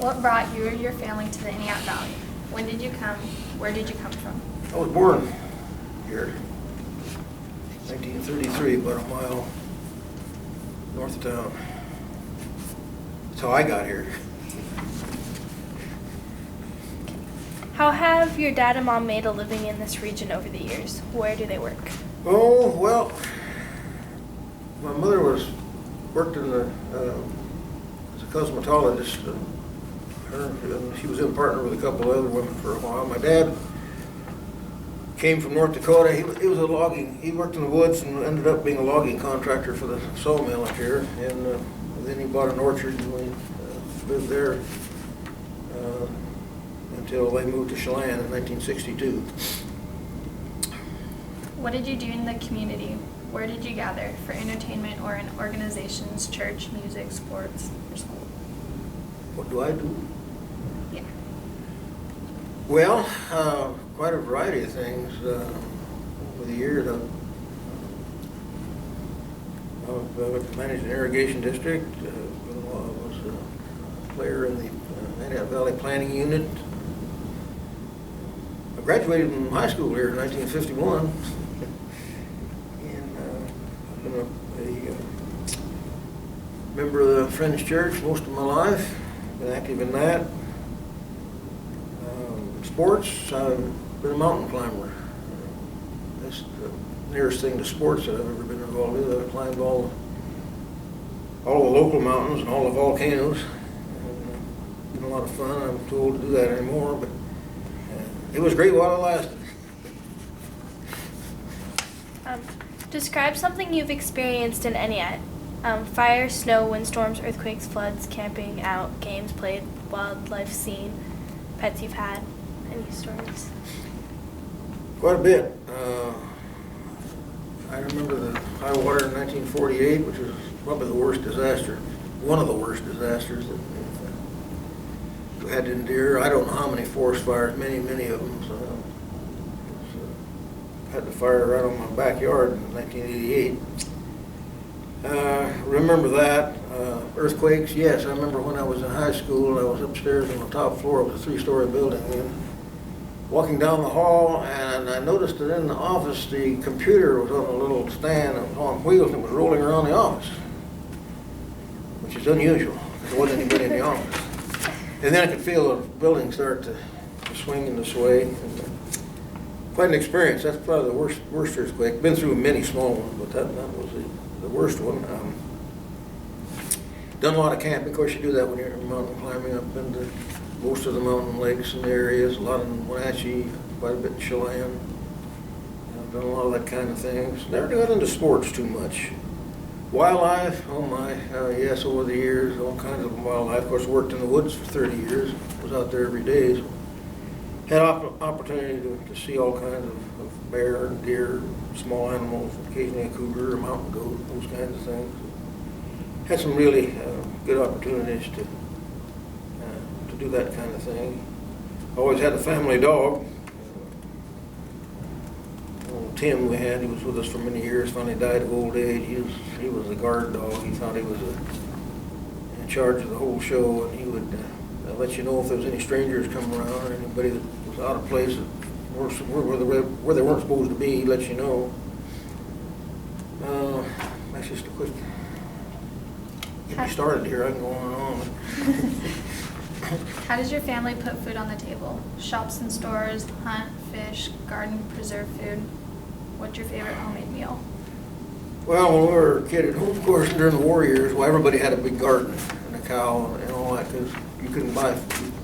What brought you or your family to the Entiat Valley? When did you come? Where did you come from? I was born here, 1933, about a mile north of town. That's how I got here. How have your dad and mom made a living in this region over the years? Where do they work? Oh, well, my mother worked in the, as a cosmetologist. She was in partner with a couple of other women for a while. My dad came from North Dakota. He was a logging. He worked in the woods and ended up being a logging contractor for the sawmill up here. And then he bought an orchard and we lived there until they moved to Chelan in 1962. What did you do in the community? Where did you gather for entertainment or in organizations, church, music, sports, or school? What do I do? Yeah. Well, quite a variety of things over the years. I've managed an irrigation district. I was a player in the Entiat Valley Planning Unit. I graduated from high school here in 1951. And I've been a member of the Friends Church most of my life. Been active in that. Sports, I've been a mountain climber. That's the nearest thing to sports that I've ever been involved with. I've climbed all the local mountains and all the volcanoes. It's been a lot of fun. I'm too old to do that anymore, but it was great while it lasted. Describe something you've experienced in Entiat. Fire, snow, windstorms, earthquakes, floods, camping out, games played, wildlife seen, pets you've had. Any stories? Quite a bit. I remember the high water in 1948, which was probably the worst disaster, one of the worst disasters that we had to endure. I don't know how many forest fires, many of them. So had the fire right on my backyard in 1988. Remember that. Earthquakes, yes. I remember when I was in high school, I was upstairs on the top floor of a 3-story building. And walking down the hall, and I noticed that in the office, the computer was on a little stand. It was on wheels and it was rolling around the office, which is unusual. There wasn't anybody in the office. And then I could feel the building start to swing and to sway. And quite an experience. That's probably the worst earthquake. Been through many small ones, but that was the worst one. Done a lot of camping. Of course, you do that when you're mountain climbing. I've been to most of the mountain lakes and areas, a lot in Wenatchee, quite a bit in Chelan. I've done a lot of that kind of things. Never got into sports too much. Wildlife, oh my, yes, over the years, all kinds of wildlife. Of course, worked in the woods for 30 years. Was out there every day. So had opportunity to see all kinds of bear, deer, small animals, occasionally a cougar, a mountain goat, those kinds of things. Had some really good opportunities to do that kind of thing. Always had a family dog. Tim we had, he was with us for many years, finally died of old age. He was a guard dog. He thought he was in charge of the whole show, and he would let you know if there was any strangers coming around or anybody that was out of place where they weren't supposed to be. He'd let you know. That's just a quick get me started here. I can go on and on. How does your family put food on the table? Shops and stores, hunt, fish, garden, preserve food. What's your favorite homemade meal? Well, when we were a kid at home, of course, during the war years, well, everybody had a big garden and a cow and all that, because you couldn't buy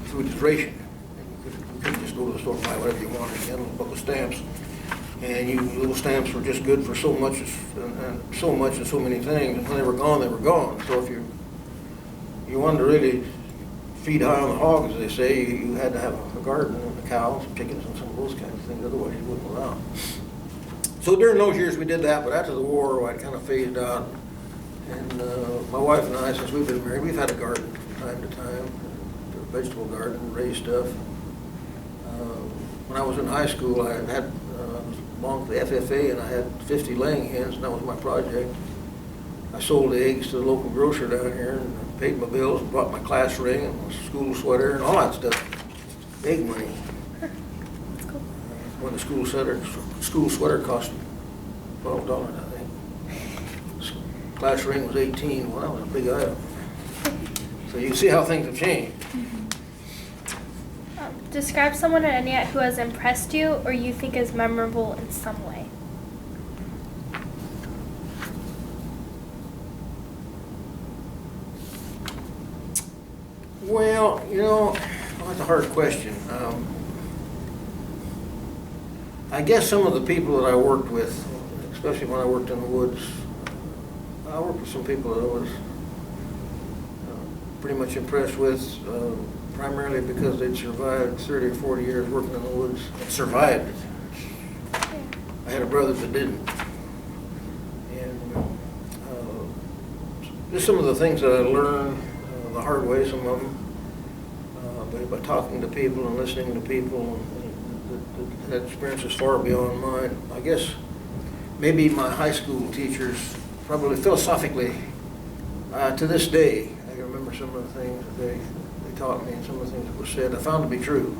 food as ration. You couldn't just go to the store and buy whatever you wanted. You had a little book of stamps, and little stamps were just good for so much and so much and so many things. And when they were gone, they were gone. So if you wanted to really feed high on the hog, as they say, you had to have a garden and the cows and chickens and some of those kinds of things. Otherwise, you wouldn't allow. So during those years, we did that. But after the war, I kind of phased out. And my wife and I, since we've been married, we've had a garden from time to time, a vegetable garden, raised stuff. When I was in high school, I belonged to the FFA, and I had 50 laying hens, and that was my project. I I sold eggs to the local grocer down here and paid my bills and bought my class ring and my school sweater and all that stuff. Egg money. That's cool. When the school sweater cost $12, I think. Class ring was $18. Well, that was a big item. So you can see how things have changed. Describe someone at Entiat who has impressed you or you think is memorable in some way. Well, you know, that's a hard question. I guess some of the people that I worked with, especially when I worked in the woods, I worked with some people that I was pretty much impressed with, primarily because they'd survived 30 or 40 years working in the woods and survived it. I had a brother that didn't. And just some of the things that I learned the hard way, some of them, by talking to people and listening to people, and that experience is far beyond mine. I guess maybe my high school teachers, probably philosophically, to this day, I can remember some of the things that they taught me and some of the things that were said, I found to be true.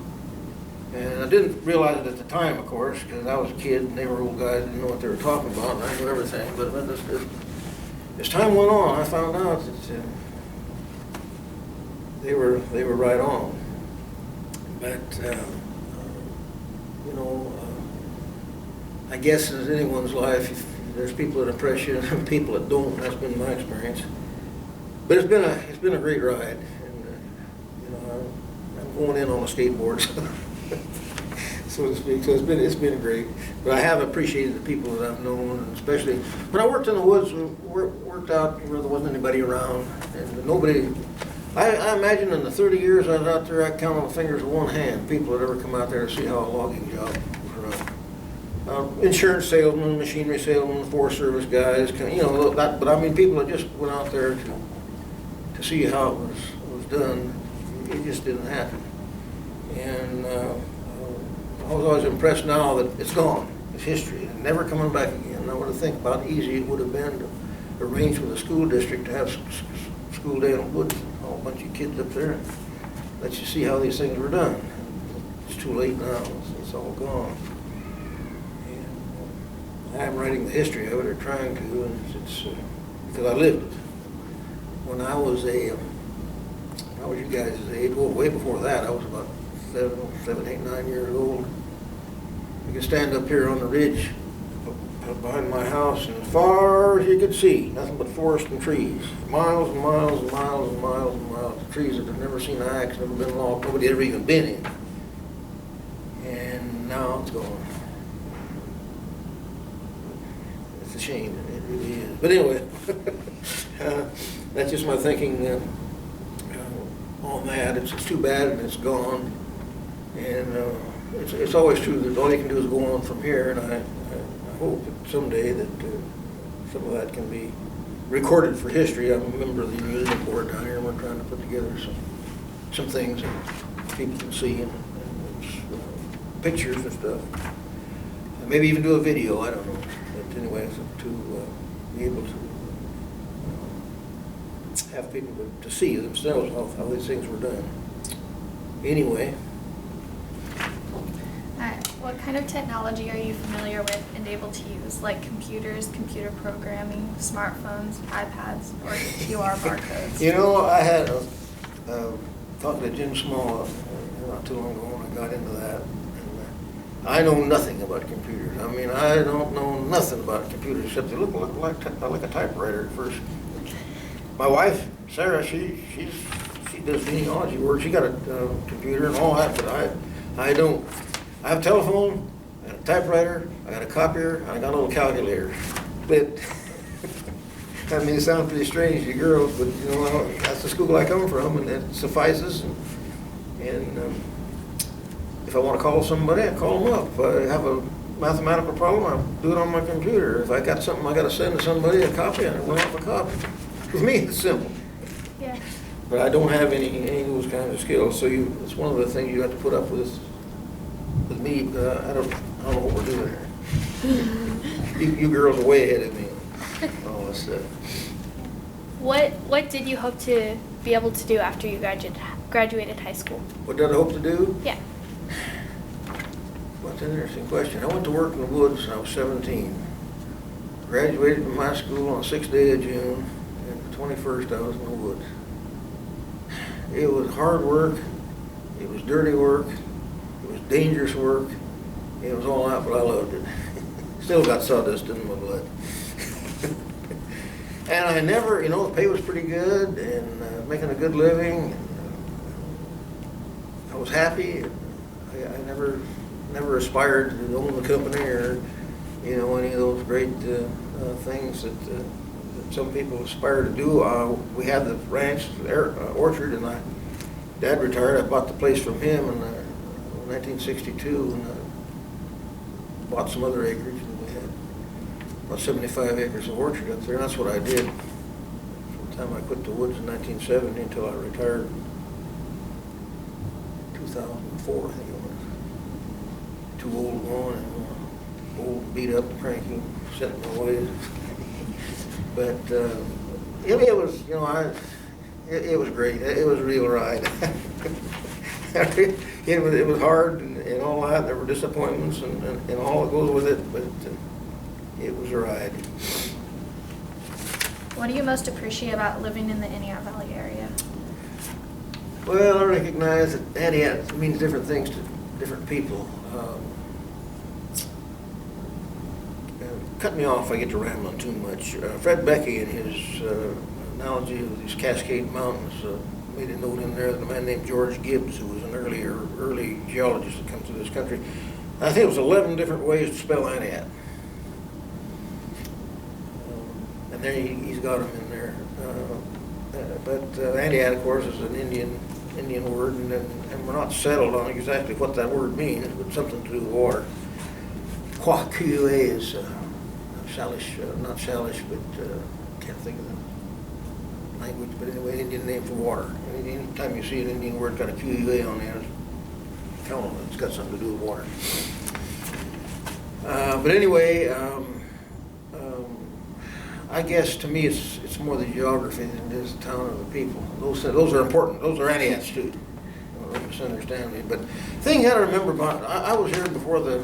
And I didn't realize it at the time, of course, because I was a kid and they were old guys, didn't know what they were talking about, and I knew everything. But as time went on, I found out that they were right on. But you know, I guess in anyone's life, there's people that impress you and people that don't. That's been my experience. But it's been a great ride, and you know, I'm going in on a skateboard, so to speak. So it's been great. But I have appreciated the people that I've known, and especially when I worked in the woods, worked out where there wasn't anybody around, and nobody. I imagine in the 30 years I was out there, I count on the fingers of one hand people that ever come out there to see how a logging job was run. Insurance salesmen, machinery salesmen, Forest Service guys, you know, that, but I mean people that just went out there to see how it was done. It just didn't happen. And I was always impressed now that it's gone. It's history. It's never coming back again. I want to think about how easy it would have been to arrange with the school district to have school day in the woods. A bunch of kids up there, let you see how these things were done. It's too late now, it's all gone. And I'm writing the history of it, or trying to, and it's because I lived it. When I was how was you guys' age? Well, way before that, I was about 7, 8, 9 years old. You could stand up here on the ridge behind my house, and as far as you could see, nothing but forest and trees. Miles and miles and miles and miles and miles of trees that I've never seen an axe, never been logged, nobody had ever even been in. And now it's gone. It's a shame, it really is. But anyway, that's just my thinking on that. It's too bad and it's gone. And it's always true that all you can do is go on from here, and I hope that someday that some of that can be recorded for history. I'm a member of the museum board down here, and we're trying to put together some things that people can see, and pictures and stuff. And maybe even do a video, I don't know. But anyway, to be able to have people to see themselves how these things were done. Anyway. What kind of technology are you familiar with and able to use, like computers, computer programming, smartphones, iPads, or QR barcodes? You know, I had talking to Jim Small not too long ago when I got into that. And I know nothing about computers. I mean, I don't know nothing about computers except they look like a typewriter at first. My wife, Sarah, she does genealogy work. She got a computer and all that, but I don't. I have a telephone, I got a typewriter, I got a copier, and I got a little calculator. But, I mean, it sounds pretty strange to you girls, but, you know, that's the school I come from, and it suffices. And if I want to call somebody, I call them up. If I have a mathematical problem, I do it on my computer. If I got something I got to send to somebody, a copy, I run off a copy. For me, it's simple. Yeah. But I don't have any of those kinds of skills, so it's one of the things you have to put up with me, because I don't know what we're doing here. You girls are way ahead of me on all this stuff. What did you hope to be able to do after you graduated high school? What did I hope to do? Yeah. That's an interesting question. I went to work in the woods when I was 17. Graduated from high school on the 6th day of June, and the 21st I was in the woods. It was hard work, it was dirty work, it was dangerous work, it was all out, but I loved it. Still got sawdust in my blood. And I never, the pay was pretty good, and making a good living, and I was happy. I never aspired to own the company or, any of those great things that some people aspire to do. We had the ranch, Orchard, and Dad retired. I bought the place from him in 1962, and bought some other acreage. And we had about 75 acres of orchard up there, and that's what I did from the time I quit the woods in 1970 until I retired in 2004, I think it was. Too old going and old, beat up, cranky, set in my ways. But it was, it was great. It was a real ride. It was hard and all that. There were disappointments and all that goes with it, but it was a ride. What do you most appreciate about living in the Entiat Valley area? Well, I recognize that Entiat means different things to different people. Cut me off if I get to rambling too much. Fred Becky, in his analogy of these Cascade Mountains, made a note in there that a man named George Gibbs, who was an early geologist that comes to this country, I think it was 11 different ways to spell Entiat. And there he's got them in there. But Entiat, of course, is an Indian word, and we're not settled on exactly what that word means, but something to do with water. Quaque is Salish, not Salish, but can't think of the language, but anyway, Indian name for water. Anytime you see an Indian word got a QUA on there, count on it, it's got something to do with water. But anyway, I guess to me it's more the geography than it is the town or the people. Those are important. Those are Entiats too. Don't misunderstand me. But the thing you got to remember about, I was here before the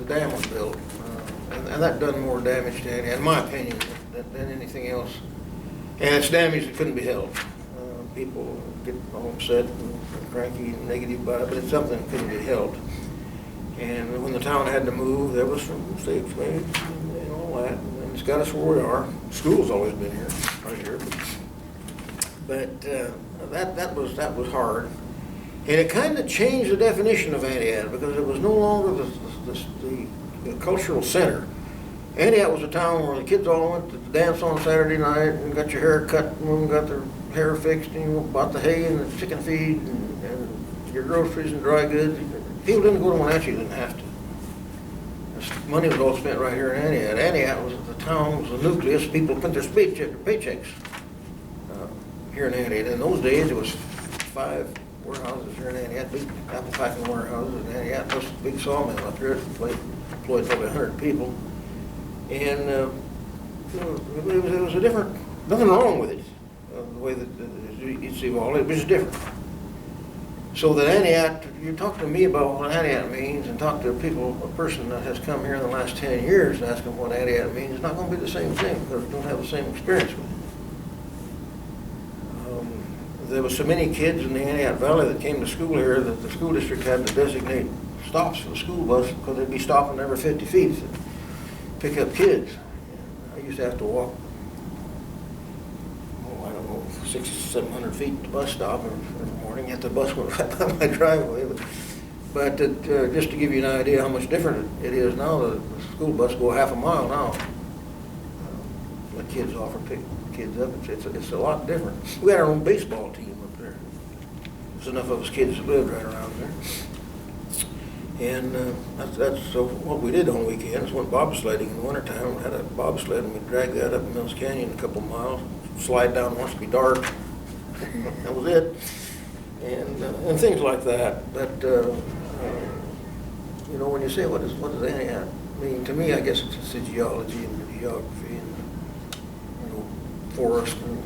dam was built, and that done more damage to Entiat, in my opinion, than anything else. And it's damage that couldn't be helped. People get all upset and cranky and negative about it, but it's something that couldn't be helped. And when the town had to move, there was some mistakes made and all that. And it's got us where we are. School's always been here, right here. But that was hard. And it kind of changed the definition of Entiat because it was no longer the cultural center. Entiat was a town where the kids all went to dance on Saturday night and got your hair cut and got their hair fixed and bought the hay and the chicken feed and your groceries and dry goods. People didn't go to Wenatchee, didn't have to. Money was all spent right here in Entiat. Entiat was the town, was the nucleus. People spent their paychecks here in Entiat. In those days, it was 5 warehouses here in Entiat, big apple packing warehouses in Entiat, plus a big sawmill up here. It employed probably 100 people. And it was a different, nothing wrong with it, the way that it's evolved. It was just different. So that Entiat, you talk to me about what Entiat means and talk to a person that has come here in the last 10 years and ask them what Entiat means, it's not going to be the same thing because we don't have the same experience with it. There was so many kids in the Entiat Valley that came to school here that the school district had to designate stops for the school bus because they'd be stopping every 50 feet to pick up kids. I used to have to walk, 600, 700 feet to the bus stop every morning. Yet the bus went right by my driveway. But just to give you an idea how much different it is now, the school bus go half a mile now. Let kids off or pick kids up. It's a lot different. We had our own baseball team up there. There's enough of us kids that lived right around there. And that's so what we did on weekends. Went bobsledding in the wintertime. We had a bobsled and we dragged that up Mills Canyon a couple miles. Slide down once it be dark. That was it. And things like that. But when you say what does Entiat mean, to me I guess it's the geology and the geography and forest and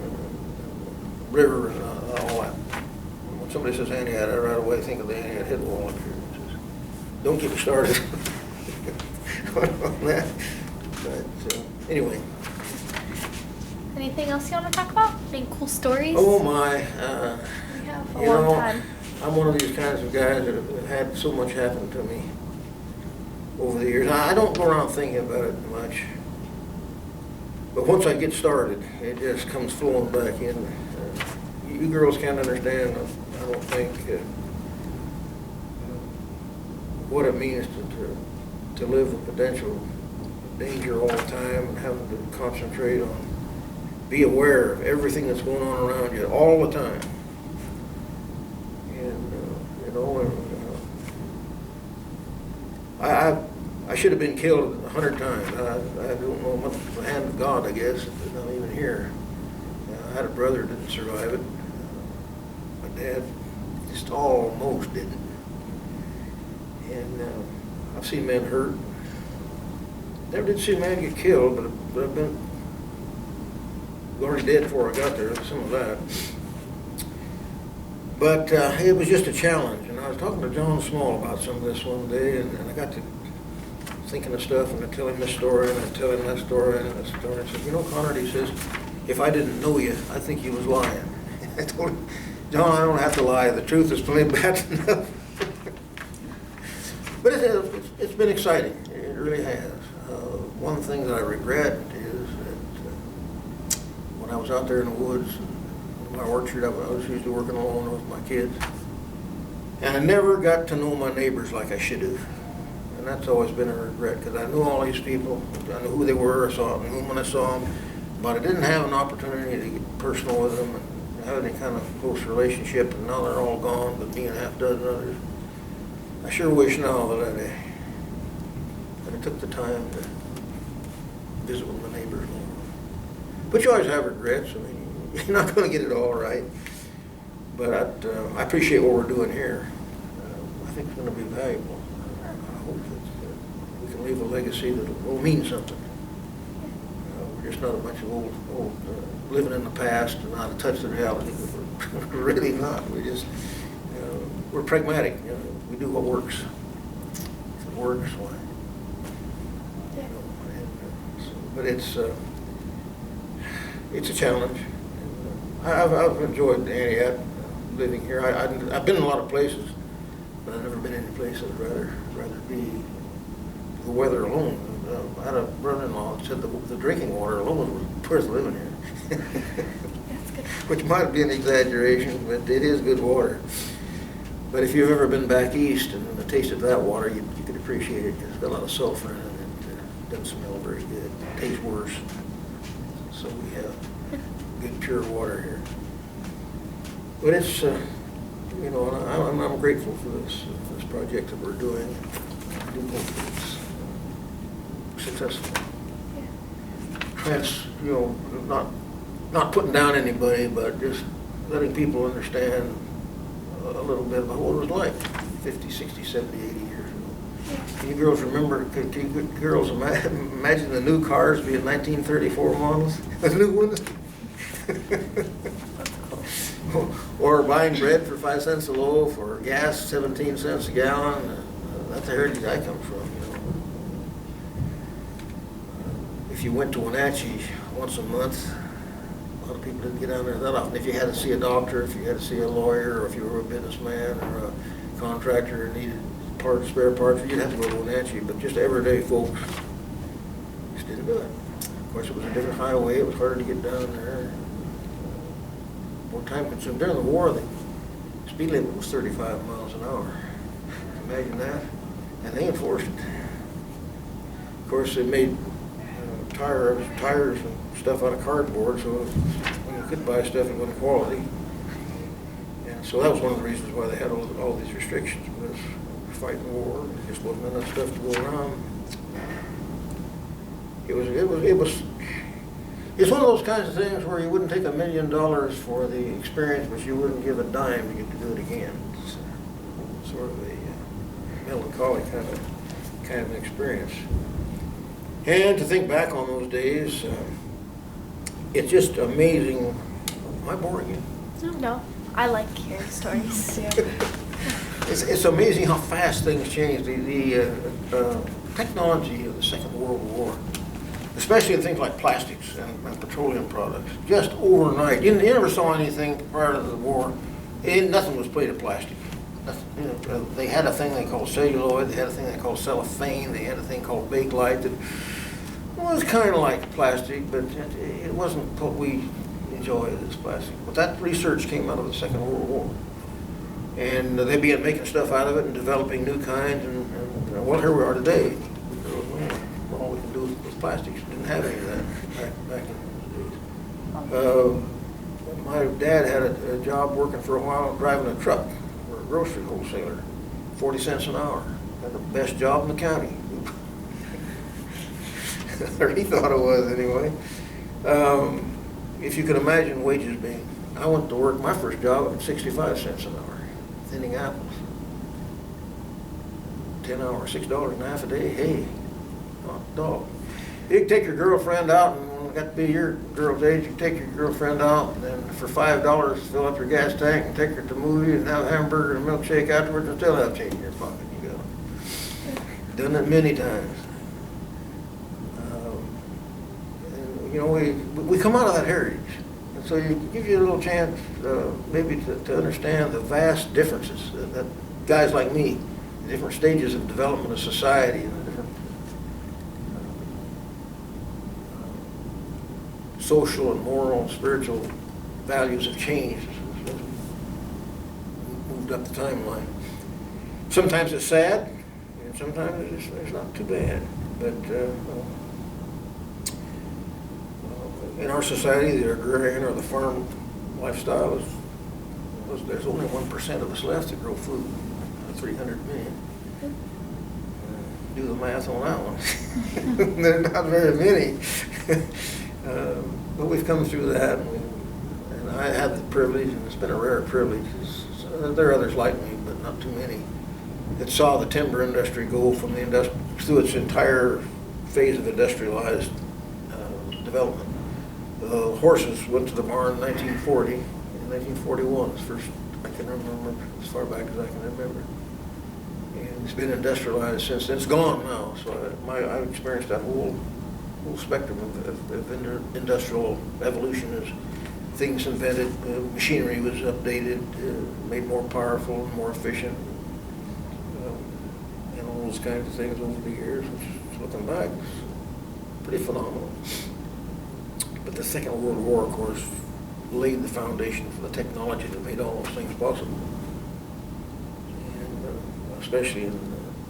river and all that. When somebody says Entiat, I right away think of the Entiat head wall up here. Don't get me started on that. But anyway. Anything else you want to talk about? Any cool stories? Oh my. We have a You long know, time. I'm one of these kinds of guys that have had so much happen to me over the years. I don't go around thinking about it much. But once I get started, it just comes flowing back in. You girls can't understand, I don't think, what it means to live with potential danger all the time and having to concentrate on, be aware of everything that's going on around you all the time. And, you know, I should have been killed 100 times. I don't know, much the hand of God, I guess, that I'm even here. I had a brother that didn't survive it. My dad just almost didn't. And I've seen men hurt. Never did see a man get killed, but I've been already dead before I got there, some of that. But it was just a challenge. And I was talking to John Small about some of this one day, and I got to thinking of stuff, and I tell him this story, and I tell him that story, and that story. And I said, you know, Conrad, he says, if I didn't know you, I think you was lying. I told him, John, I don't have to lie. The truth is plenty bad enough. But it's been exciting. It really has. One thing that I regret is that when I was out there in the woods, in my orchard, I was usually working alone with my kids. And I never got to know my neighbors like I should have. And that's always been a regret, because I knew all these people. I knew who they were. I knew them when I saw them. But I didn't have an opportunity to get personal with them and have any kind of close relationship. And now they're all gone, but me and a half dozen others. I sure wish now that I took the time to visit with my neighbors more. But you always have regrets. I mean, you're not going to get it all right. But I appreciate what we're doing here. I think it's going to be valuable. I hope that we can leave a legacy that will mean something. We're just not a bunch of old living in the past and out of touch with reality. We're really not. We just, we're pragmatic. We do what works. If it works, why? But it's a challenge. I've enjoyed Entiat, living here. I've been in a lot of places, but I've never been in any place I'd rather be. The weather alone. I had a brother-in-law that said the drinking water alone was worth living here. That's good. Which might be an exaggeration, but it is good water. But if you've ever been back east and the taste of that water, you could appreciate it, because it's got a lot of sulfur in it. It doesn't smell very good. It tastes worse. So we have good, pure water here. But it's, you know, and I'm grateful for this project that we're doing. I do hope that it's successful. That's, you know, not putting down anybody, but just letting people understand a little bit about what it was like 50, 60, 70, 80 years ago. Can you girls remember, can you girls imagine the new cars being 1934 models? The new ones? Or buying bread for 5 cents a loaf, or gas 17 cents a gallon. That's the heritage I come from, you know. If you went to Wenatchee once a month, a lot of people didn't get down there that often. If you had to see a doctor, if you had to see a lawyer, or if you were a businessman or a contractor and needed spare parts, you'd have to go to Wenatchee. But just everyday folks just didn't do it. Of course, it was a different highway. It was harder to get down there. More time consuming. During the war, the speed limit was 35 miles an hour. Imagine that. And they enforced it. Of course, they made tires and stuff out of cardboard, so you could buy stuff in good quality. And so that was one of the reasons why they had all these restrictions, because fighting war, there just wasn't enough stuff to go around. It's one of those kinds of things where you wouldn't take $1 million for the experience, but you wouldn't give a dime to get to do it again. It's sort of a melancholy kind of an experience. And to think back on those days, it's just amazing. Am I boring you? No, I like hearing stories. It's amazing how fast things change. The technology of the Second World War, especially in things like plastics and petroleum products, just overnight. You never saw anything prior to the war. Nothing was made of plastic. They had a thing they called celluloid. They had a thing they called cellophane. They had a thing called Bakelite that was kind of like plastic, but it wasn't what we enjoy as plastic. But that research came out of the Second World War. And they began making stuff out of it and developing new kinds, and well, here we are today. Well, all we can do with plastics. Didn't have any of that back in those days. My dad had a job working for a while driving a truck for a grocery wholesaler, 40 cents an hour. Had the best job in the county. Or he thought it was anyway. If you could imagine wages being, I went to work my first job at 65 cents an hour, thinning apples. 10 hours, $6.50 a day. Hey, not dog. You can take your girlfriend out, and when it got to be your girl's age, you can take your girlfriend out, and then for $5, fill up your gas tank and take her to the movie and have a hamburger and a milkshake afterwards and still have change in your pocket. You go. Done it many times. You know, we come out of that heritage, and so it gives you a little chance maybe to understand the vast differences that guys like me, the different stages of development of society, and the different social and moral and spiritual values have changed as we moved up the timeline. Sometimes it's sad, and sometimes it's not too bad, but in our society, the agrarian or the farm lifestyle there's only 1% of us left to grow food, 300 million. Do the math on that one. There are not very many. But we've come through that, and I had the privilege, and it's been a rare privilege. There are others like me, but not too many, that saw the timber industry go from through its entire phase of industrialized development. The horses went to the barn in 1940. In 1941 was first I can remember, as far back as I can remember. And it's been industrialized since then. It's gone now. So I've experienced that whole spectrum of industrial evolution as things invented, machinery was updated, made more powerful and more efficient, and all those kinds of things over the years, which looking back is pretty phenomenal. But the Second World War, of course, laid the foundation for the technology that made all those things possible. And especially in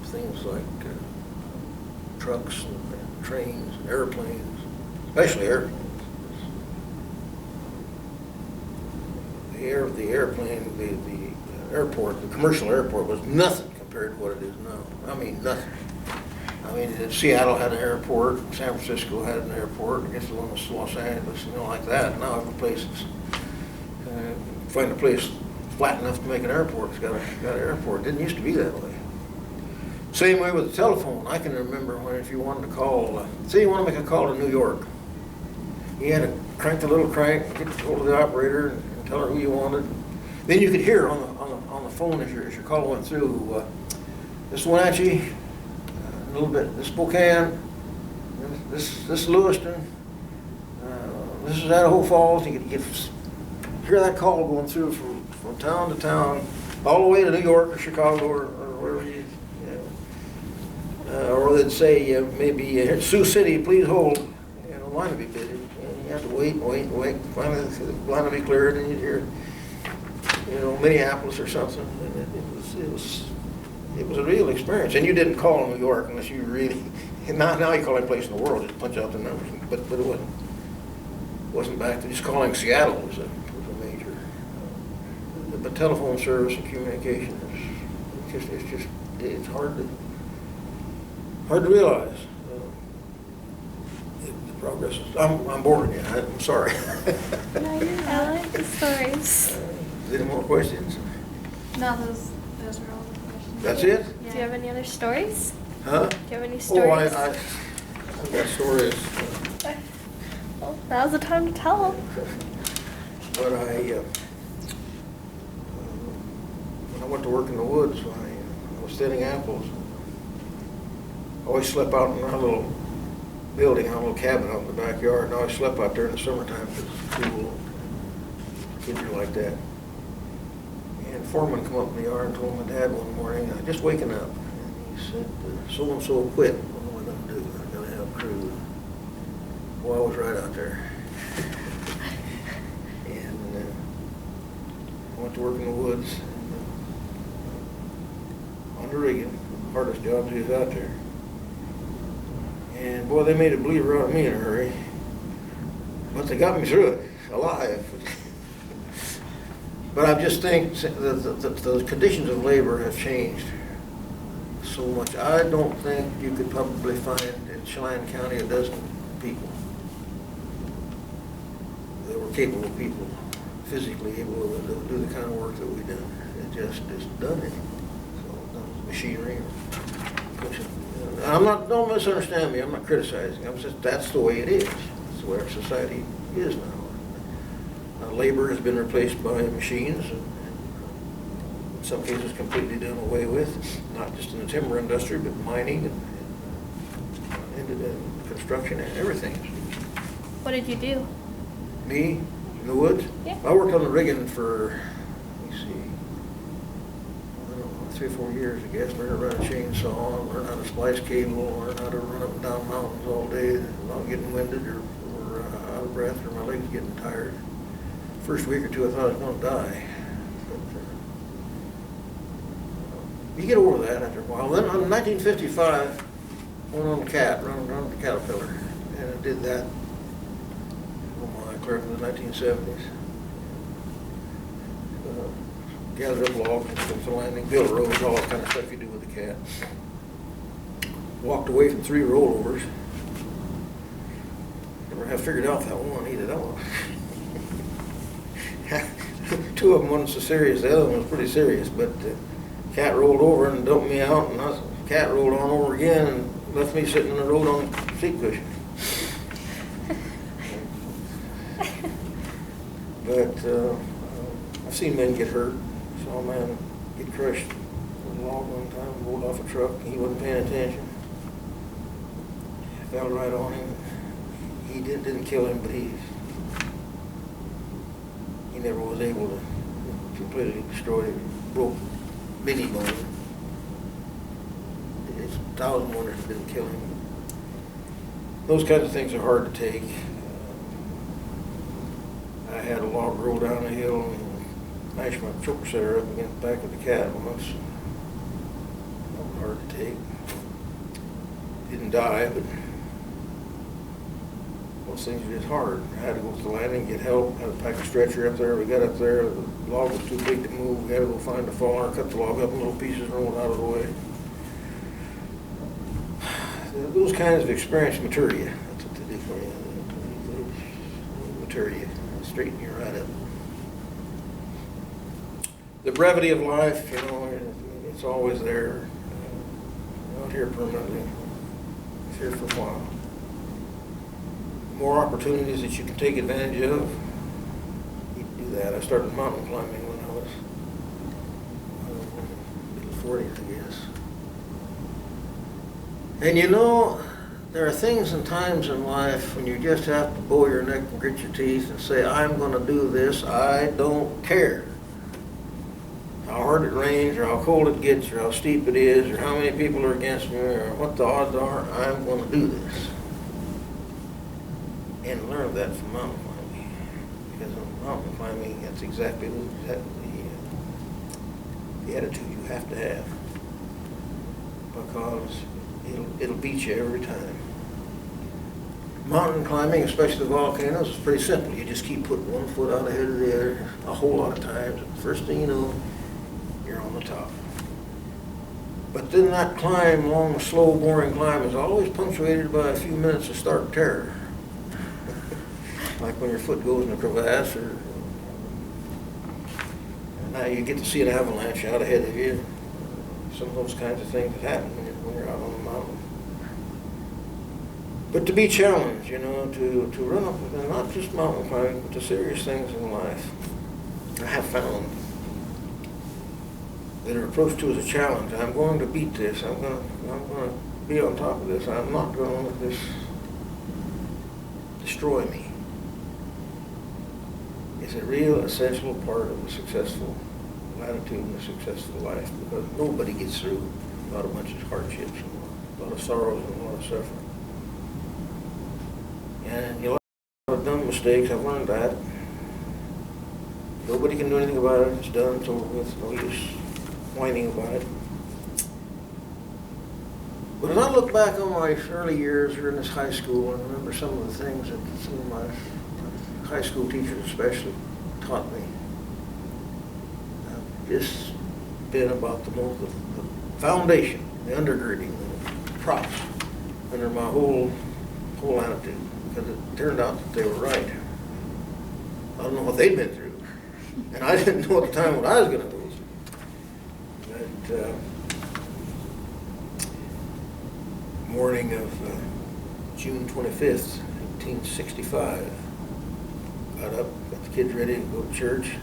things like trucks and trains, and airplanes, especially airplanes. The airplane, the airport, the commercial airport was nothing compared to what it is now. I mean, nothing. I mean, Seattle had an airport, San Francisco had an airport, I guess the one was Los Angeles, like that. Now every place is, find a place flat enough to make an airport, it's got an airport. It didn't used to be that way. Same way with the telephone. I can remember when if you wanted to call, say you want to make a call to New York, you had to crank the little crank, get hold of the operator and tell her who you wanted. Then you could hear on the phone as your call went through, this Wenatchee, a little bit, this Spokane, this Lewiston, this is Idaho Falls. You could hear that call going through from town to town, all the way to New York or Chicago or wherever you know. Or they'd say maybe Sioux City, please hold. Line would be busy. And you have to wait. Finally, the line would be cleared, and you'd hear, Minneapolis or something. And it was a real experience. And you didn't call New York unless you really. Now you call any place in the world, just punch out the numbers. But it wasn't back then. Just calling Seattle was a major. But telephone service and communication it's hard to realize. Progress. I'm bored again. I'm sorry. No, I like the stories. Any more questions? No, those are all the questions. That's it? Yeah. Do you have any other stories? Huh? Do you have any stories? I've got stories. Well, now's the time to tell them. But went to work in the woods when I was thinning apples. I always slept out in our little building, our little cabin out in the backyard, and I always slept out there in the summertime because it's cool. Kids are like that. And the foreman come up in the yard and told my dad one morning, just waking up, and he said, so-and-so quit. What am I going to do? I'm going to have a crew. Well, I was right out there. And I went to work in the woods, under rigging, hardest jobs he was out there. And boy, they made a believer out of me in a hurry. But they got me through it, alive. But I just think that the conditions of labor have changed so much. I don't think you could probably find in Chelan County a dozen people that were capable people, physically able to do the kind of work that we do. It just isn't done anymore. So, machinery or pushing. Don't misunderstand me, I'm not criticizing. I'm just, that's the way it is. That's the way our society is now. Labor has been replaced by machines, and in some cases completely done away with, not just in the timber industry, but mining and construction and everything. What did you do? Me, in the woods? Yeah. I worked on the rigging for, let me see, I don't know, 3 or 4 years, I guess. Learned to run a chainsaw, learned how to splice cable, learned how to run up and down mountains all day without getting winded or out of breath or my legs getting tired. First week or two, I thought I was going to die. But, you get over that after a while. Then in 1955, went on the cat, running the Caterpillar, and I did that. Oh my, clear from the 1970s. Gathered up logs from the landing, built roads, all that kind of stuff you do with the cat. Walked away from 3 rollovers. Never have figured out that one either. That one. 2 of them wasn't so serious, the other one was pretty serious, but the cat rolled over and dumped me out, and the cat rolled on over again and left me sitting in the road on the seat cushion. But I've seen men get hurt. Saw a man get crushed with a log one time, rolled off a truck, he wasn't paying attention. Fell right on him. He didn't kill him, but he never was able to completely destroy it, broke mini bone. It's 1,000 wonders it didn't kill him. Those kinds of things are hard to take. I had a log roll down a hill and smashed my choke setter up against the back of the cat once. That was hard to take. Didn't die, but those things are just hard. I had to go to the landing, get help, had to pack a stretcher up there. We got up there, the log was too big to move. We had to go find a faller, cut the log up in little pieces and roll it out of the way. Those kinds of experience mature you. That's what they do for you. They mature you, straighten you right up. The brevity of life, you know, it's always there. Not here permanently. It's here for a while. More opportunities that you can take advantage of, you can do that. I started mountain climbing when I was middle 40s, I guess. And you know, there are things and times in life when you just have to bow your neck and grit your teeth and say, I'm going to do this, I don't care how hard it rains, or how cold it gets, or how steep it is, or how many people are against me, or what the odds are, I'm going to do this. And learn that from mountain climbing. Because in mountain climbing, that's exactly the attitude you have to have. Because it'll beat you every time. Mountain climbing, especially the volcanoes, is pretty simple. You just keep putting one foot out ahead of the other a whole lot of times. And the first thing you know, you're on the top. But then that climb, long, slow, boring climb, is always punctuated by a few minutes of stark terror. Like when your foot goes in a crevasse, or now you get to see an avalanche out ahead of you. Some of those kinds of things that happen when you're out on the mountain. But to be challenged, you know, to run up, and not just mountain climbing, but to serious things in life, I have found that are approached to as a challenge. I'm going to beat this. I'm going to be on top of this. I'm not going to let this destroy me. Is a real essential part of a successful attitude and a successful life, because nobody gets through without a bunch of hardships and a lot of sorrows and a lot of suffering. And you know, a lot of dumb mistakes. I've learned that. Nobody can do anything about it. It's done. It's over with. No use whining about it. But as I look back on my early years here in this high school and remember some of the things that some of my high school teachers especially taught me, it's been about the foundation, the undergirding, the props under my whole attitude, because it turned out that they were right. I don't know what they'd been through, and I didn't know at the time what I was going to do. But morning of June 25th, 1965, got up, got the kids ready to go to church.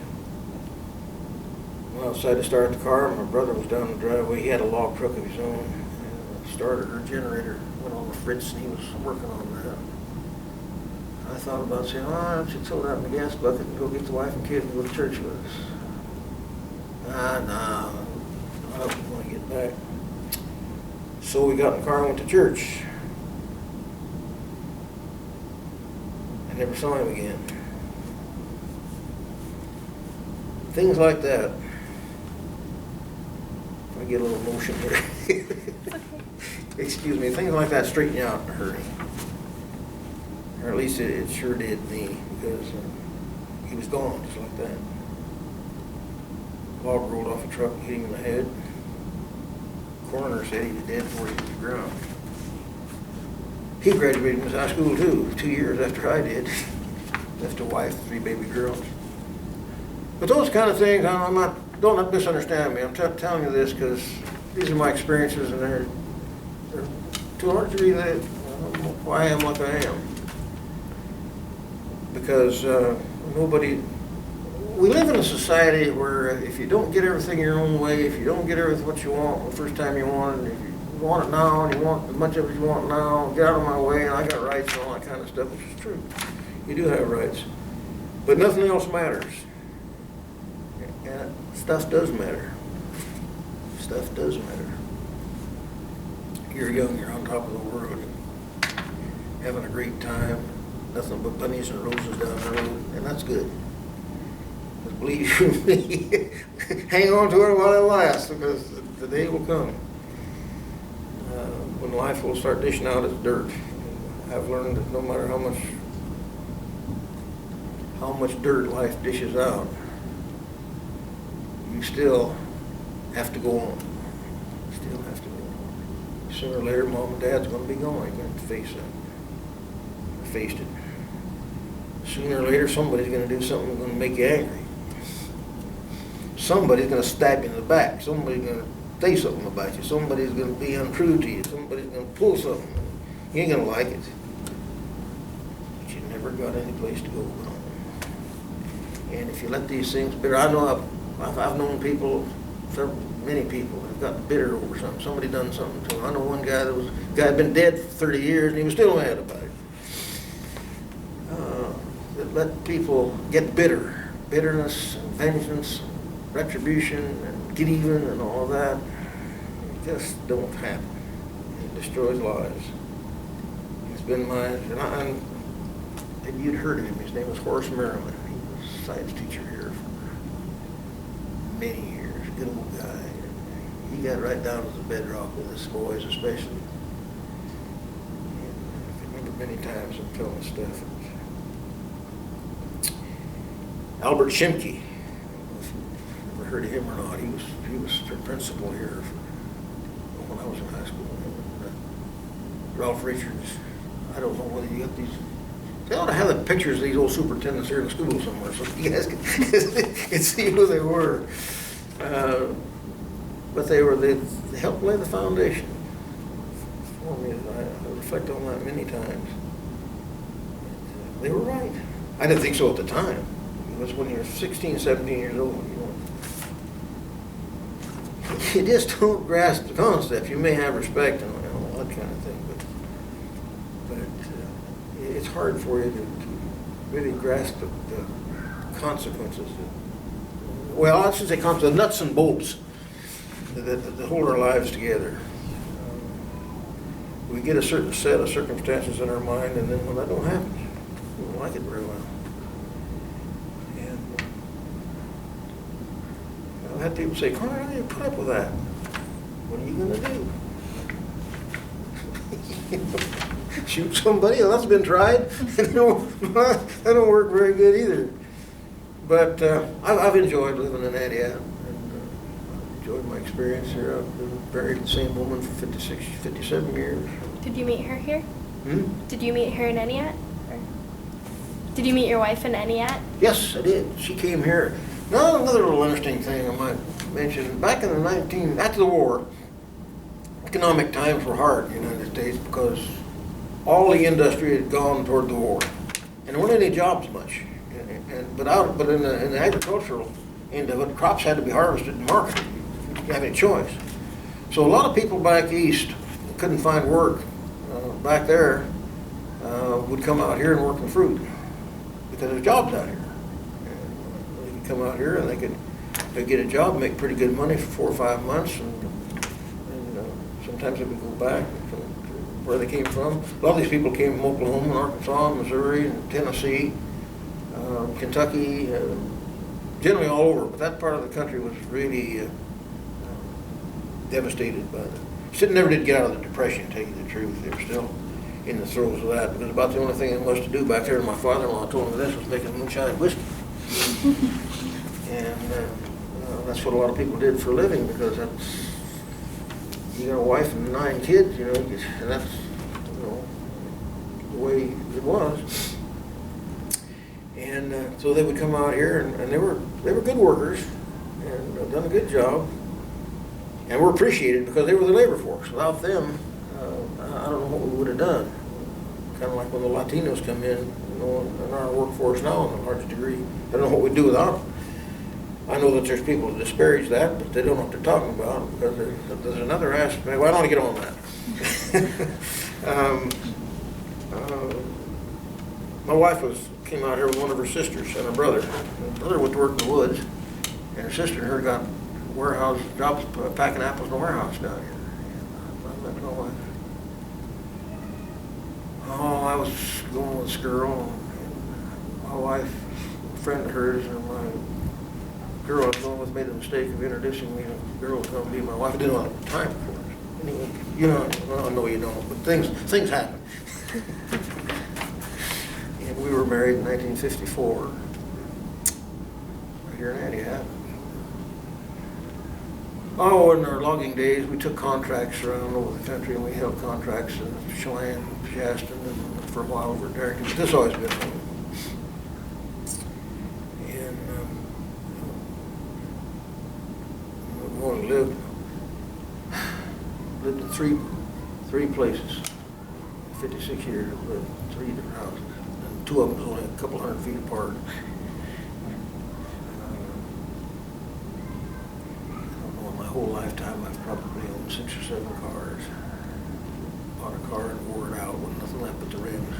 Went outside to start the car. My brother was down the driveway. He had a log truck of his own. And the starter or generator went on the fritz, and he was working on that. I thought about saying, I should throw that in the gas bucket and go get the wife and kids and go to church with us. Nah, I don't want to get back. So we got in the car and went to church. I never saw him again. Things like that. I get a little emotion here. Excuse me. Things like that straighten you out in a hurry. Or at least it sure did me, because he was gone just like that. Log rolled off the truck and hit him in the head. Coroner said he was dead before he hit the ground. He graduated from high school too, 2 years after I did. Left a wife, 3 baby girls. But those kind of things, don't misunderstand me. I'm telling you this because these are my experiences, and they're to a large degree why I am like I am. Because we live in a society where if you don't get everything your own way, if you don't get everything what you want the first time you want it, if you want it now and you want as much of it as you want now, get out of my way and I got rights and all that kind of stuff, which is true. You do have rights. But nothing else matters. And stuff does matter. Stuff does matter. You're young, you're on top of the world, having a great time, nothing but bunnies and roses down the road, and that's good. But believe you me, hang on to it while it lasts, because the day will come when life will start dishing out its dirt. I've learned that no matter how much dirt life dishes out, you still have to go on. Still have to go on. Sooner or later, mom and dad's going to be gone. You're going to face it. I faced it. Sooner or later, somebody's going to do something that's going to make you angry. Somebody's going to stab you in the back. Somebody's going to say something about you. Somebody's going to be untrue to you. Somebody's going to pull something. You ain't going to like it. But you never got any place to go with them. And if you let these things bitter, I know I've known people, many people have gotten bitter over something. Somebody done something to them. I know one guy had been dead for 30 years and he was still mad about it. That let people get bitter. Bitterness and vengeance, and retribution and get even and all that. It just don't happen. It destroys lives. It's been maybe you'd heard of him. His name was Horace Merriman. He was a science teacher here for many years. Good old guy. He got right down to the bedrock with his boys especially. And I remember many times him telling us stuff. Albert Schimke, if you've ever heard of him or not, he was principal here when I was in high school. Ralph Richards, I don't know whether you got these. They ought to have the pictures of these old superintendents here in the school somewhere so you guys can see who they were. But they helped lay the foundation for me. I reflect on that many times. They were right. I didn't think so at the time. It was when you're 16, 17 years old, you just don't grasp the concept. You may have respect and all that kind of thing, but it's hard for you to really grasp the consequences. Well, I should say the nuts and bolts that hold our lives together. We get a certain set of circumstances in our mind, and then when that don't happen, we don't like it very well. And I've had people say, "Conrad, how do you put up with that? What are you going to do? Shoot somebody? Well, that's been tried. That don't work very good either." But I've enjoyed living in Entiat, and enjoyed my experience here. I've been married to the same woman for 57 years. Did you meet her here? Hmm? Did you meet her in Entiat? Or did you meet your wife in Entiat? Yes, I did. She came here. Now, another little interesting thing I might mention. Back in after the war, economic times were hard in the United States because all the industry had gone toward the war, and there weren't any jobs much. But in the agricultural end of it, crops had to be harvested and marketed. You didn't have any choice. So a lot of people back east couldn't find work back there would come out here and work in fruit because there's jobs out here. And they could come out here and they'd get a job, make pretty good money for 4 or 5 months, and sometimes they would go back to where they came from. A lot of these people came from Oklahoma, and Arkansas, Missouri, and Tennessee. Kentucky, generally all over, but that part of the country was really devastated by never did get out of the Depression, to tell you the truth. They were still in the throes of that, because about the only thing there was to do back there, and my father-in-law told me this, was making moonshine whiskey. And that's what a lot of people did for a living, because that's, you got a wife and 9 kids, and that's, the way it was. And so they would come out here, and they were good workers, and done a good job, and were appreciated because they were the labor force. Without them, I don't know what we would have done. Kind of like when the Latinos come in, in our workforce now, in a large degree. I don't know what we'd do without them. I know that there's people that disparage that, but they don't know what they're talking about, because there's another aspect. Well, I don't want to get on that. My wife came out here with one of her sisters and her brother. Her brother went to work in the woods, and her sister and her got warehouse jobs packing apples in a warehouse down here. And I met my wife. Oh, I was going with this girl, and my wife, a friend of hers, and my girl I was going with made the mistake of introducing me to a girl to come be my wife. I didn't have time for it. Anyway, I know you don't, but things happen. And we were married in 1954, right here in Entiat. Oh, in our logging days, we took contracts around over the country, and we held contracts in Chelan, Shaston, and for a while over at Darrington. But this has always been home. And we only lived in three places. 56 years, we lived in 3 different houses. And 2 of them was only a couple hundred feet apart. Whole lifetime I've probably owned 6 or 7 cars. Bought a car and wore it out with nothing left but the rims.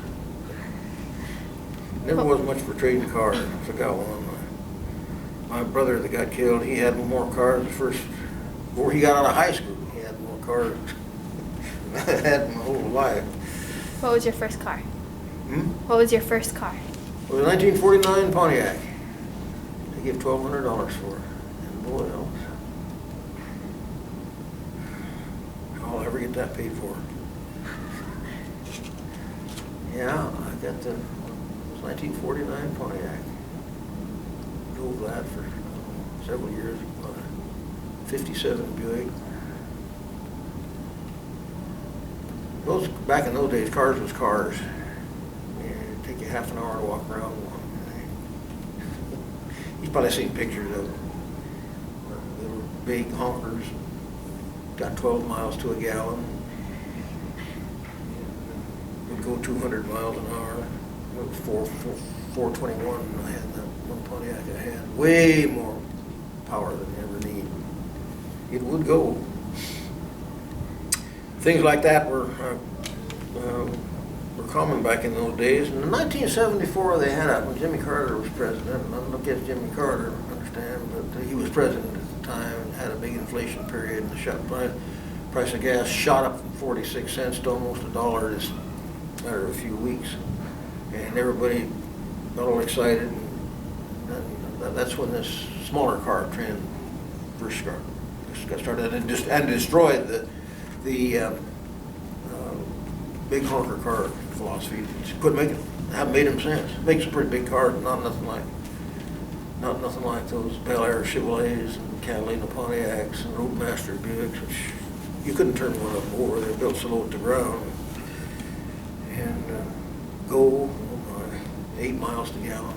Never was much for trading cars. I got one. My brother that got killed, he had more cars before he got out of high school. He had more cars than I had my whole life. What was your first car? What was your first car? It was a 1949 Pontiac. They gave $1,200 for it. And boy, I'll ever get that paid for. Yeah, I got the 1949 Pontiac. Drove that for several years. 57 Buick. Back in those days, cars was cars. It'd take you half an hour to walk around one. You've probably seen pictures of them. They were big honkers. Got 12 miles to a gallon. Would go 200 miles an hour. It was 421, and I had that one Pontiac I had. Way more power than you ever need. it would go. Things like that were common back in those days. And in 1974, they had when Jimmy Carter was president. I'm not against Jimmy Carter, understand, but he was president at the time and had a big inflation period. And the price of gas shot up from 46 cents to almost $1 just a matter of a few weeks. And everybody got all excited. And that's when this smaller car trend first got started and destroyed the big honker car philosophy. Haven't made them since. Makes a pretty big car, but not nothing like those Bel Air Chevrolets and Catalina Pontiacs and Roadmaster Buicks, which you couldn't turn one of them over. They're built so low to the ground. And go 8 miles to the gallon.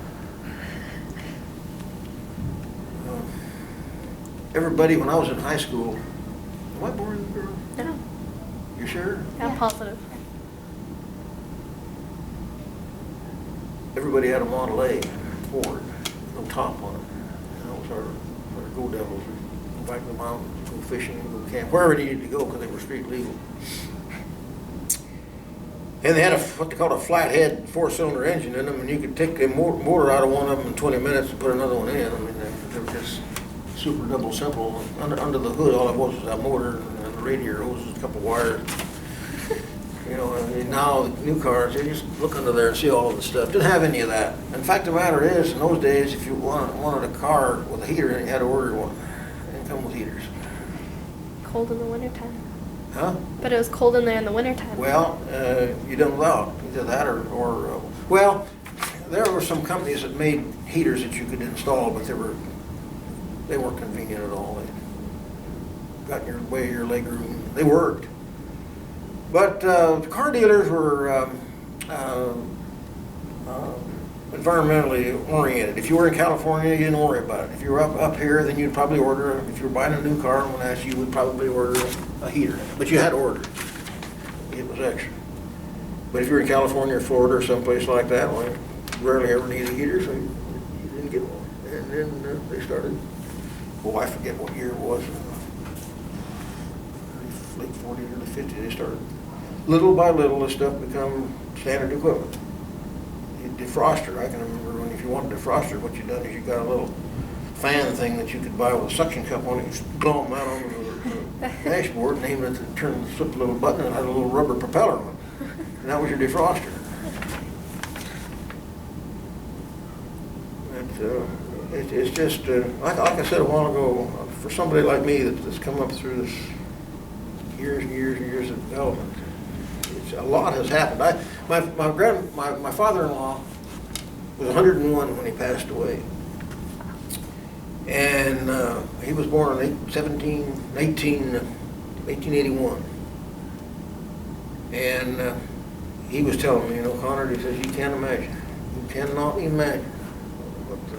Everybody, when I was in high school, am I boring, girl? No. You sure? I'm positive. Everybody had a Model A Ford, no top on it. That was our go devils. We'd go back to the mountains, go fishing, go camp, wherever they needed to go because they were street legal. And they had what they called a flathead 4-cylinder engine in them, and you could take a motor out of one of them in 20 minutes and put another one in. I mean, they were just super double simple. Under the hood, all it was that motor and the radiator hoses, a couple wires. You know, I mean, now the new cars, you just look under there and see all of the stuff. Didn't have any of that. In fact, the matter is, in those days, if you wanted a car with a heater in it, you had to order one. They didn't come with heaters. Cold in the wintertime. Huh? But it was cold in there in the wintertime. Well, you done without either that or well, there were some companies that made heaters that you could install, but they weren't convenient at all. They got in your way of your leg room. They worked. But the car dealers were environmentally oriented. If you were in California, you didn't worry about it. If you were up here, then you'd probably order, if you were buying a new car, and when asked, you would probably order a heater. But you had to order it. It was extra. But if you're in California or Florida or someplace like that, well, you rarely ever need a heater, so you didn't get one. And then they started, I forget what year it was. Late 40s or the 50s, they started. Little by little, this stuff become standard equipment. Defroster, I can remember when if you wanted a defroster, what you done is you got a little fan thing that you could buy with a suction cup on it. You glom them out on the dashboard and aim it and flip a little button and it had a little rubber propeller on it. And that was your defroster. It's just, like I said a while ago, for somebody like me that's come up through this years and years and years of development, a lot has happened. My father-in-law was 101 when he passed away. And he was born in 1881. And he was telling me, Conrad, he says, you cannot imagine what the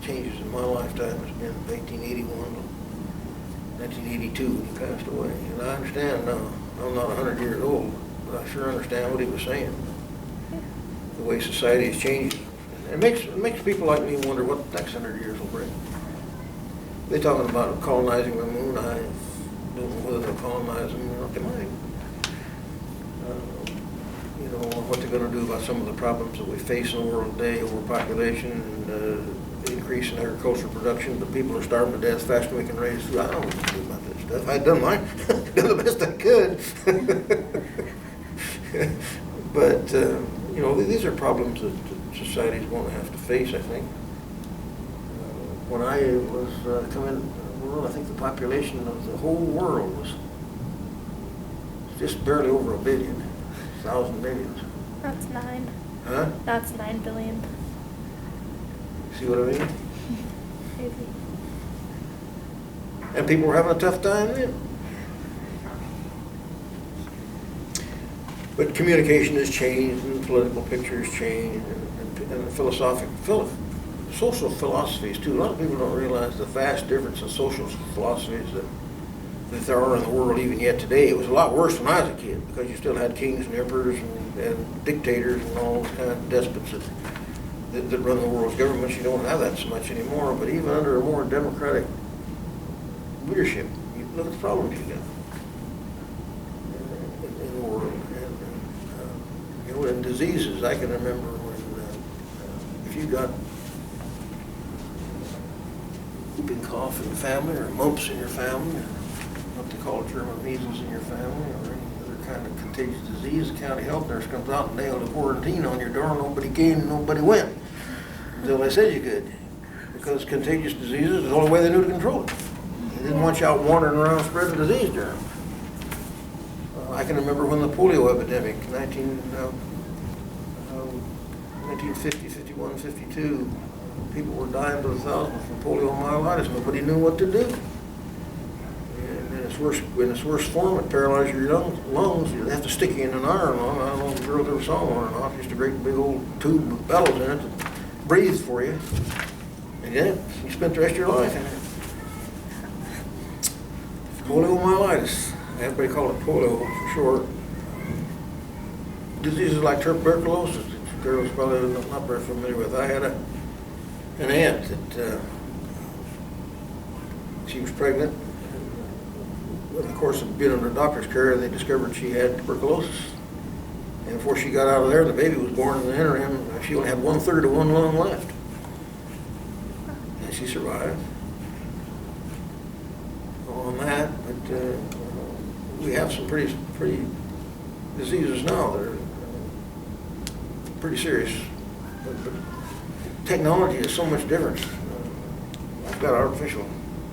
changes in my lifetime has been from 1881 to 1982 when he passed away. And I understand now, I'm not 100 years old, but I sure understand what he was saying. The way society is changing. It makes people like me wonder what the next 100 years will bring. They're talking about colonizing the moon. I don't know whether they'll colonize them or not. They might. What they're going to do about some of the problems that we face in the world today, overpopulation and increase in agricultural production. The people are starving to death faster than we can raise food. I don't know what to do about that stuff. I've done done the best I could. But, these are problems that society's going to have to face, I think. When I was coming into the world, I think the population of the whole world was just barely over 1 billion, 1,000 millions. That's 9. Huh? That's 9 billion. See what I mean? Crazy. And people were having a tough time then. But communication has changed, and the political picture has changed, and the social philosophies too. A lot of people don't realize the vast difference in social philosophies that there are in the world even yet today. It was a lot worse when I was a kid because you still had kings and emperors and dictators and all those kind of despots that run the world's governments. You don't have that so much anymore. But even under a more democratic leadership, look at the problems you got in the world. And, and diseases, I can remember when if you got whooping cough in the family, or mumps in your family, or what they call German measles in your family, or any other kind of contagious disease, the county health nurse comes out and nailed a quarantine on your door. Nobody came, nobody went, until they said you could. Because contagious diseases is the only way they knew to control it. They didn't want you out wandering around spreading disease germs. I can remember when the polio epidemic, 1950, 51, 52, people were dying by the thousands from poliomyelitis. Nobody knew what to do. And in its worst form, it paralyzed your lungs. You'd have to stick you in an iron lung. I don't know if the girls ever saw one or not. Just a great big old tube with bellows in it that breathed for you. And yeah, you spent the rest of your life in it. Poliomyelitis. Everybody called it polio for short. Diseases like tuberculosis, girls probably not very familiar with. I had an aunt that she was pregnant. In the course of being under doctor's care, they discovered she had tuberculosis. And before she got out of there, the baby was born in the interim. She only had 1/3 of one lung left. And she survived on that. But we have some pretty diseases now that are pretty serious. But technology is so much different. I've got artificial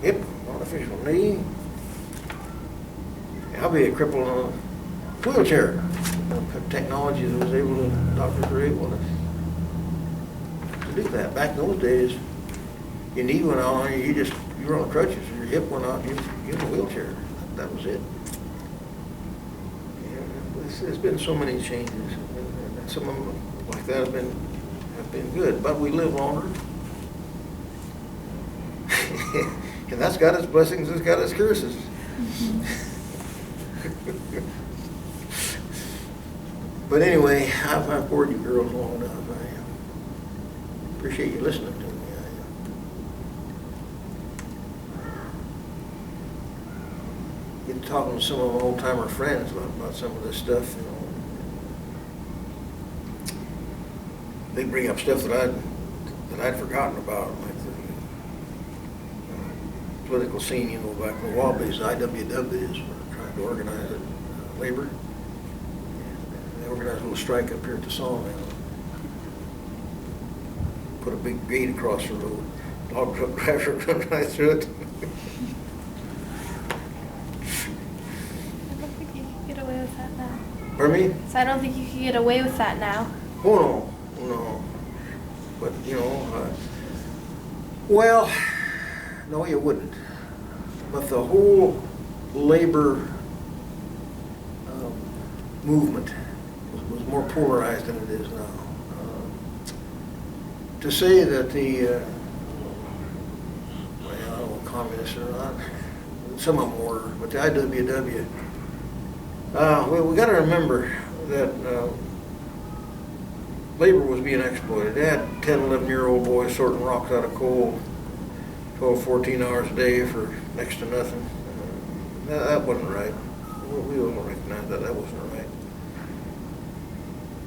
hip, artificial knee. I'll be a cripple in a wheelchair. Technology that was able to, doctors were able to do that. Back in those days, your knee went out on you, you were on crutches, your hip went out, you were in a wheelchair. That was it. There's been so many changes, and some of them like that have been good, but we live longer. And that's got its blessings, it's got its curses. But anyway, I've bored you girls long enough. I appreciate you listening to me. Get talking to some of my old-timer friends about some of this stuff, you know. They bring up stuff that I'd forgotten about, like the political scene, you know, back in the Wobblies, IWWs were trying to organize labor. And they organized a little strike up here at the sawmill. Put a big gate across the road. Dog truck driver run right through it. Pardon me? So I don't think you can get away with that now. Oh, no. But, you know, well, no, you wouldn't. But the whole labor movement was more polarized than it is now. To say that the, well, I don't know, communists or not, some of them were, but the IWW, well, we got to remember that labor was being exploited. They had 10, 11-year-old boys sorting rocks out of coal 12, 14 hours a day for next to nothing. That wasn't right. We all recognize that. That wasn't right.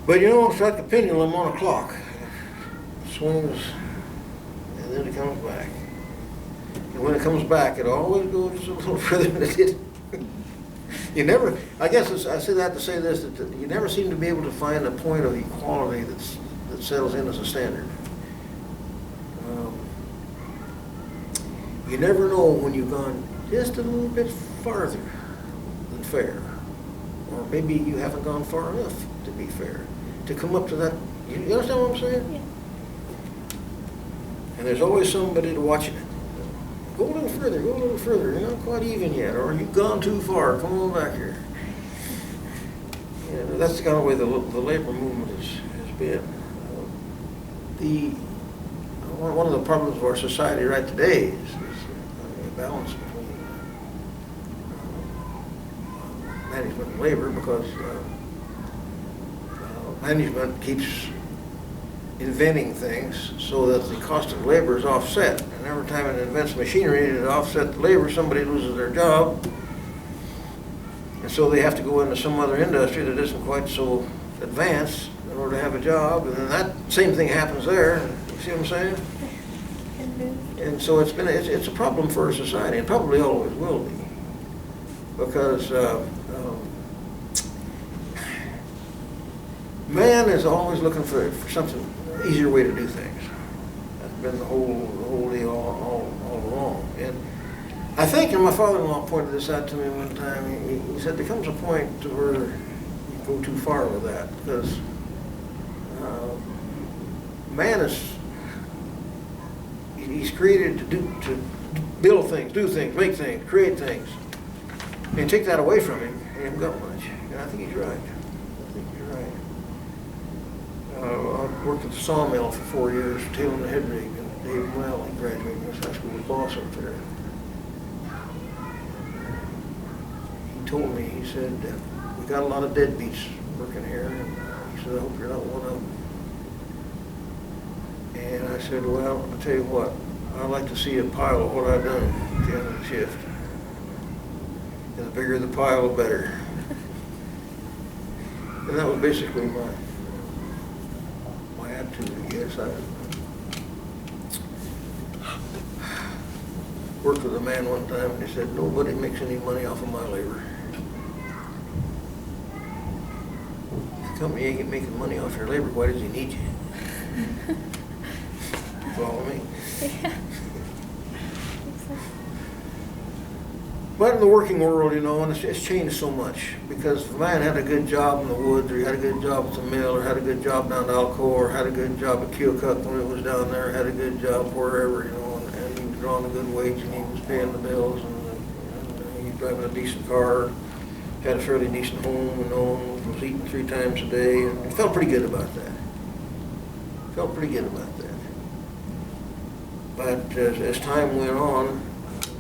But you know, it's like the pendulum on a clock. It swings, and then it comes back. And when it comes back, it always goes just a little further than it did. You never, I guess I say that to say this, that you never seem to be able to find a point of equality that settles in as a standard. You never know when you've gone just a little bit farther than fair. Or maybe you haven't gone far enough to be fair, to come up to that. You understand what I'm saying? Yeah. And there's always somebody watching it. Go a little further, you're not quite even yet, or you've gone too far, come on back here. Yeah, that's the kind of way the labor movement has been. One of the problems of our society right today is the balance between management and labor, because management keeps inventing things so that the cost of labor is offset. And every time it invents machinery to offset the labor, somebody loses their job. And so they have to go into some other industry that isn't quite so advanced in order to have a job. And then that same thing happens there. You see what I'm saying? And so it's a problem for our society, and probably always will be. Because man is always looking for something, easier way to do things. That's been the whole deal all along. And I think, and my father-in-law pointed this out to me one time, he said there comes a point to where you go too far with that, because man he's created to build things, do things, make things, create things. And take that away from him, he hasn't got much. And I think he's right. I think he's right. I worked at the sawmill for 4 years, tailing the head rig, and Dave Well, he graduated from this high school, was boss up there. He told me, he said, we got a lot of deadbeats working here, and he said, I hope you're not one of them. And I said, well, I'll tell you what, I'd like to see a pile of what I've done at the end of the shift. And the bigger the pile, the better. And that was basically my attitude, I guess. I worked with a man one time, and he said, nobody makes any money off of my labor. If the company ain't making money off your labor, why does he need you? Follow me? Yeah. But in the working world, you know, and it's changed so much, because if a man had a good job in the woods, or he had a good job at the mill, or had a good job down at Alcoa, or had a good job at Keokuk when it was down there, had a good job wherever, you know, and he was drawing a good wage, and he was paying the bills, and he was driving a decent car, had a fairly decent home, you know, and was eating 3 times a day, and he felt pretty good about that. Felt pretty good about that. But as time went on,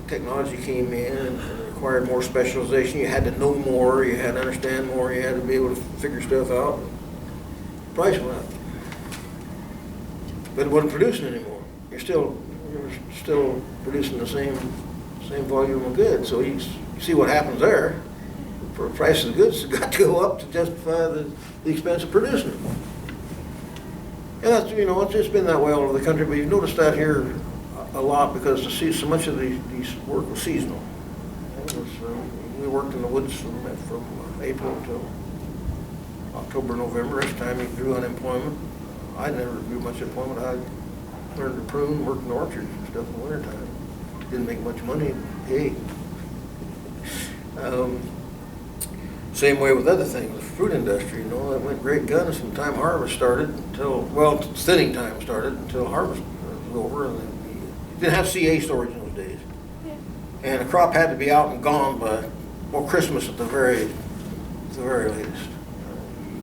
technology came in and required more specialization. You had to know more, you had to understand more, you had to be able to figure stuff out. The price went up. But it wasn't producing anymore. You're still producing the same volume of goods. So you see what happens there. The price of the goods has got to go up to justify the expense of producing them. And that's, you know, it's been that way all over the country, but you've noticed that here a lot, because so much of these work was seasonal. We worked in the woods from April until October, November. Every time you drew unemployment. I never drew much employment. I learned to prune, worked in the orchards and stuff in the wintertime. Didn't make much money. Hey. Same way with other things. The fruit industry, you know, that went great guns from the time harvest started until, well, thinning time started until harvest was over. And then you didn't have CA storage in those days. Yeah. And a crop had to be out and gone by, well, Christmas at the very latest.